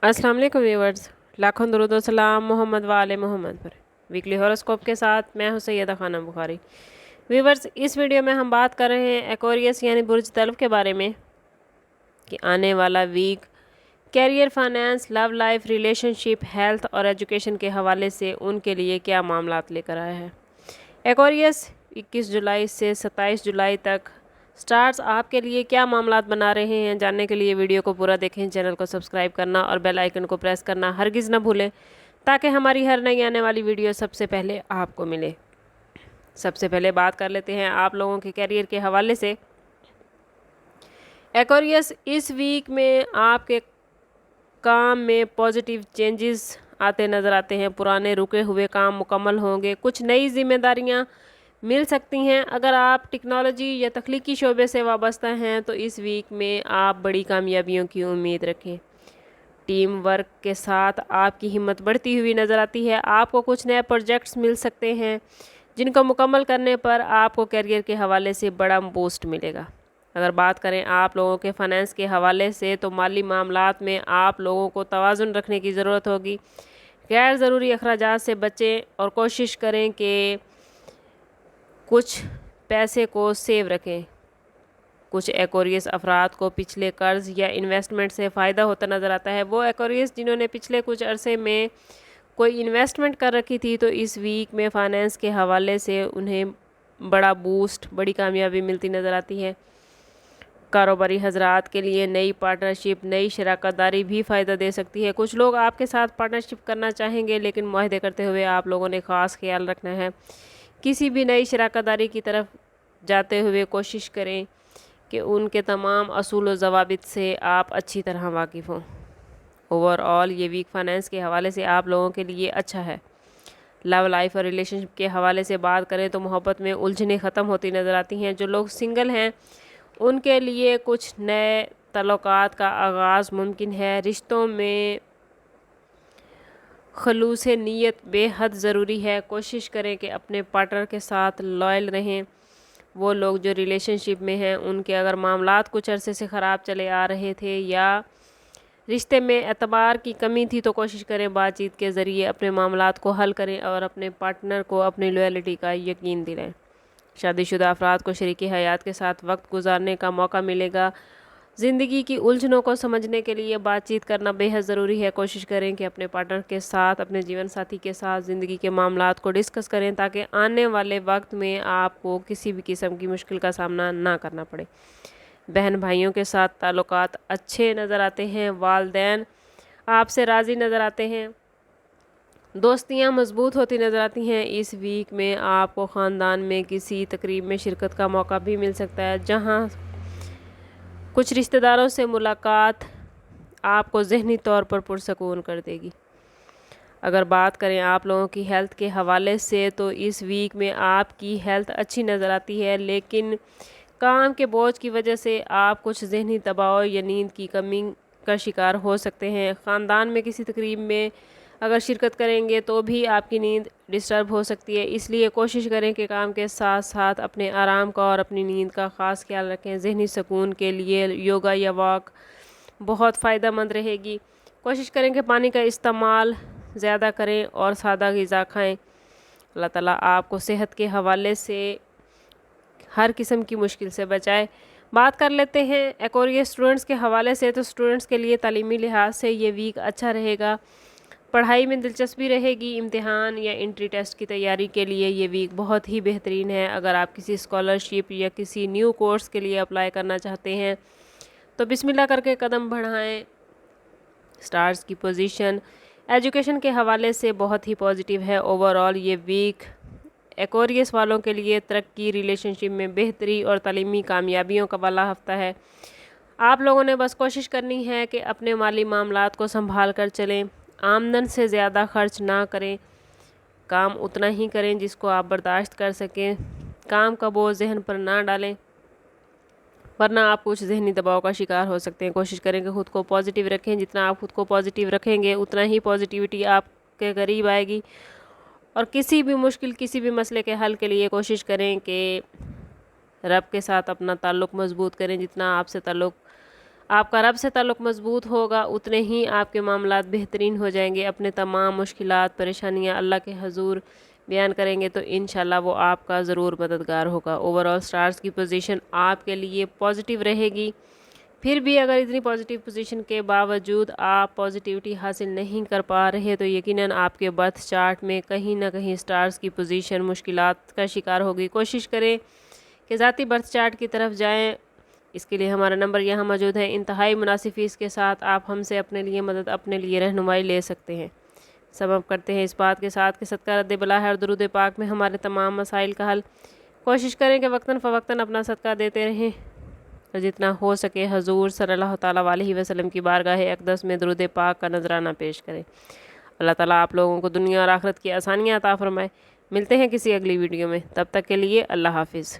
अस्सलाम वालेकुम व्यूवर्स, लाखों दरूद व सलाम मोहम्मद वाले मोहम्मद पर। वीकली हॉरोस्कोप के साथ मैं हूं सैयदा खाना बुखारी। व्यूवर्स, इस वीडियो में हम बात कर रहे हैं एक्वेरियस यानी बुर्ज तल्ब के बारे में कि आने वाला week career, finance, love life, relationship, health और एजुकेशन के हवाले से उनके लिए क्या मामलात लेकर आया है। एक्वेरियस 21 जुलाई से 27 जुलाई तक स्टार्स आपके लिए क्या मामलात बना रहे हैं, जानने के लिए वीडियो को पूरा देखें। चैनल को सब्सक्राइब करना और बेल आइकन को प्रेस करना हरगिज़ न भूलें ताकि हमारी हर नई आने वाली वीडियो सबसे पहले आपको मिले। सबसे पहले बात कर लेते हैं आप लोगों के कैरियर के हवाले से। एक्वेरियस, इस वीक में आपके काम में पॉजिटिव चेंजेस आते नज़र आते हैं। पुराने रुके हुए काम मुकम्मल होंगे, कुछ नई जिम्मेदारियां मिल सकती हैं। अगर आप टेक्नोलॉजी या तख्लीकी शोबे से वाबस्ता हैं तो इस वीक में आप बड़ी कामयाबियों की उम्मीद रखें। टीम वर्क के साथ आपकी हिम्मत बढ़ती हुई नज़र आती है। आपको कुछ नए प्रोजेक्ट्स मिल सकते हैं जिनको मुकम्मल करने पर आपको कैरियर के हवाले से बड़ा बूस्ट मिलेगा। अगर बात करें आप लोगों के फाइनेंस के हवाले से तो माली मामलात में आप लोगों को तवाज़ुन रखने की ज़रूरत होगी। गैर ज़रूरी अखराजात से बचें और कोशिश करें कि कुछ पैसे को सेव रखें। कुछ एक्वेरियस अफराद को पिछले कर्ज या इन्वेस्टमेंट से फ़ायदा होता नज़र आता है। वो एक्वेरियस जिन्होंने पिछले कुछ अरसे में कोई इन्वेस्टमेंट कर रखी थी तो इस वीक में फाइनेंस के हवाले से उन्हें बड़ा बूस्ट, बड़ी कामयाबी मिलती नज़र आती है। कारोबारी हजरात के लिए नई पार्टनरशिप, नई शराकतदारी भी फ़ायदा दे सकती है। कुछ लोग आपके साथ पार्टनरशिप करना चाहेंगे लेकिन मुआहदे करते हुए आप लोगों ने ख़ास ख्याल रखना है। किसी भी नई शराकतदारी की तरफ जाते हुए कोशिश करें कि उनके तमाम असूल व ज़वाबित से आप अच्छी तरह वाकिफ़ हों। ओवरऑल ये वीक फाइनेंस के हवाले से आप लोगों के लिए अच्छा है। लव लाइफ और रिलेशनशिप के हवाले से बात करें तो मोहब्बत में उलझनें ख़त्म होती नज़र आती हैं। जो लोग सिंगल हैं उनके लिए कुछ नए तल्लुकात का आगाज़ मुमकिन है। रिश्तों में खलूस नीयत बेहद ज़रूरी है। कोशिश करें कि अपने पार्टनर के साथ लॉयल रहें। वो लोग जो रिलेशनशिप में हैं उनके अगर मामलात कुछ अरसे से ख़राब चले आ रहे थे या रिश्ते में एतबार की कमी थी तो कोशिश करें बातचीत के ज़रिए अपने मामलात को हल करें और अपने पार्टनर को अपनी लॉयल्टी का यकीन दिलाएं। शादीशुदा अफराद को शरीकी हयात के साथ वक्त गुजारने का मौका मिलेगा। ज़िंदगी की उलझनों को समझने के लिए बातचीत करना बेहद ज़रूरी है। कोशिश करें कि अपने पार्टनर के साथ, अपने जीवन साथी के साथ ज़िंदगी के मामलात को डिस्कस करें ताकि आने वाले वक्त में आपको किसी भी किस्म की मुश्किल का सामना ना करना पड़े। बहन भाइयों के साथ ताल्लुकात अच्छे नज़र आते हैं। वालिदैन आपसे राज़ी नज़र आते हैं। दोस्तियाँ मजबूत होती नज़र आती हैं। इस वीक में आपको ख़ानदान में किसी तकरीब में शिरकत का मौका भी मिल सकता है जहाँ कुछ रिश्तेदारों से मुलाकात आपको ज़हनी तौर पर पुरसकून कर देगी। अगर बात करें आप लोगों की हेल्थ के हवाले से तो इस वीक में आपकी हेल्थ अच्छी नज़र आती है लेकिन काम के बोझ की वजह से आप कुछ ज़हनी दबाव या नींद की कमी का शिकार हो सकते हैं। ख़ानदान में किसी तकरीब में अगर शिरकत करेंगे तो भी आपकी नींद डिस्टर्ब हो सकती है। इसलिए कोशिश करें कि काम के साथ साथ अपने आराम का और अपनी नींद का ख़ास ख्याल रखें। ज़हनी सुकून के लिए योगा या वॉक बहुत फ़ायदा मंद रहेगी। कोशिश करें कि पानी का इस्तेमाल ज़्यादा करें और सादा ग़िज़ा खाएँ। अल्लाह ताला आपको सेहत के हवाले से हर किस्म की मुश्किल से बचाए। बात कर लेते हैं एक्वेरियस स्टूडेंट्स के हवाले से तो स्टूडेंट्स के लिए तालीमी लिहाज से ये वीक अच्छा रहेगा। पढ़ाई में दिलचस्पी रहेगी। इम्तिहान या एंट्री टेस्ट की तैयारी के लिए ये वीक बहुत ही बेहतरीन है। अगर आप किसी स्कॉलरशिप या किसी न्यू कोर्स के लिए अप्लाई करना चाहते हैं तो बिस्मिल्लाह करके कदम बढ़ाएं। स्टार्स की पोजीशन एजुकेशन के हवाले से बहुत ही पॉजिटिव है। ओवरऑल ये वीक एक्वेरियस वालों के लिए तरक्की, रिलेशनशिप में बेहतरी और तालीमी कामयाबियों का वाला हफ्ता है। आप लोगों ने बस कोशिश करनी है कि अपने माली मामलात को संभाल कर चलें। आमदन से ज़्यादा खर्च ना करें। काम उतना ही करें जिसको आप बर्दाश्त कर सकें। काम का बोझ जहन पर ना डालें वरना आप कुछ जहनी दबाव का शिकार हो सकते हैं। कोशिश करें कि ख़ुद को पॉजिटिव रखें। जितना आप ख़ुद को पॉजिटिव रखेंगे उतना ही पॉजिटिविटी आपके करीब आएगी। और किसी भी मुश्किल, किसी भी मसले के हल के लिए कोशिश करें कि रब के साथ अपना ताल्लुक़ मज़बूत करें। जितना आपसे ताल्लुक़ آپ کا رب سے تعلق مضبوط ہوگا اتنے ہی آپ کے معاملات بہترین ہو جائیں گے۔ اپنے تمام مشکلات پریشانیاں اللہ کے حضور بیان کریں گے تو انشاءاللہ وہ آپ کا ضرور مددگار ہوگا۔ اوورآل سٹارز کی پوزیشن آپ کے لیے پازیٹیو رہے گی۔ پھر بھی اگر اتنی پازیٹیو پوزیشن کے باوجود آپ پازیٹیوٹی حاصل نہیں کر پا رہے تو یقیناً آپ کے برتھ چارٹ میں کہیں نہ کہیں سٹارز کی پوزیشن مشکلات کا شکار ہوگی۔ کوشش کریں کہ ذاتی برتھ چارٹ کی طرف جائیں۔ اس کے لیے ہمارا نمبر یہاں موجود ہے۔ انتہائی مناسب فیس کے ساتھ آپ ہم سے اپنے لیے مدد، اپنے لیے رہنمائی لے سکتے ہیں۔ سبب کرتے ہیں اس بات کے ساتھ کہ صدقہ رد بلا ہے اور درود پاک میں ہمارے تمام مسائل کا حل۔ کوشش کریں کہ وقتاً فوقتاً اپنا صدقہ دیتے رہیں اور جتنا ہو سکے حضور صلی اللہ تعالیٰ علیہ وسلم کی بارگاہ اقدس میں درود پاک کا نذرانہ پیش کریں۔ اللہ تعالیٰ آپ لوگوں کو دنیا اور آخرت کی آسانیاں عطا فرمائے۔ ملتے ہیں کسی اگلی ویڈیو میں، تب تک کے لیے اللہ حافظ۔